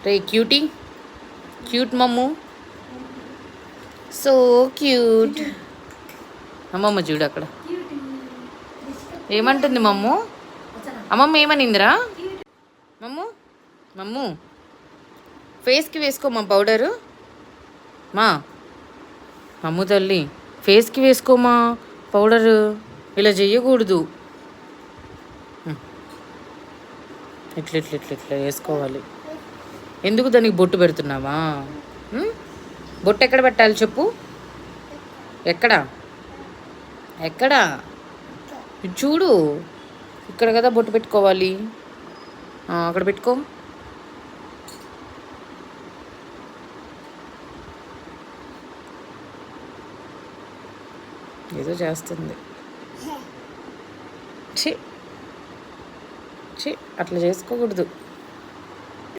రే cutie, cute మమ్ము, so cute. అమ్మమ్మ చూడు అక్కడ ఏమంటుంది మమ్ము. అమ్మమ్మ ఏమనిందిరా మమ్ము? మమ్ము ఫేస్కి వేసుకోమా పౌడరు. మా మమ్ము తల్లి ఫేస్కి వేసుకోమా పౌడరు, ఇలా చెయ్యకూడదు. ఇట్లా ఇట్లా ఇట్లా ఇట్లా వేసుకోవాలి. ఎందుకు దానికి బొట్టు పెడుతున్నావా? బొట్టు ఎక్కడ పెట్టాలి చెప్పు. ఎక్కడ ఎక్కడ చూడు, ఇక్కడ కదా బొట్టు పెట్టుకోవాలి. అక్కడ పెట్టుకో. ఏదో చేస్తుంది. ఛీ ఛీ, అట్లా చేసుకోకూడదు.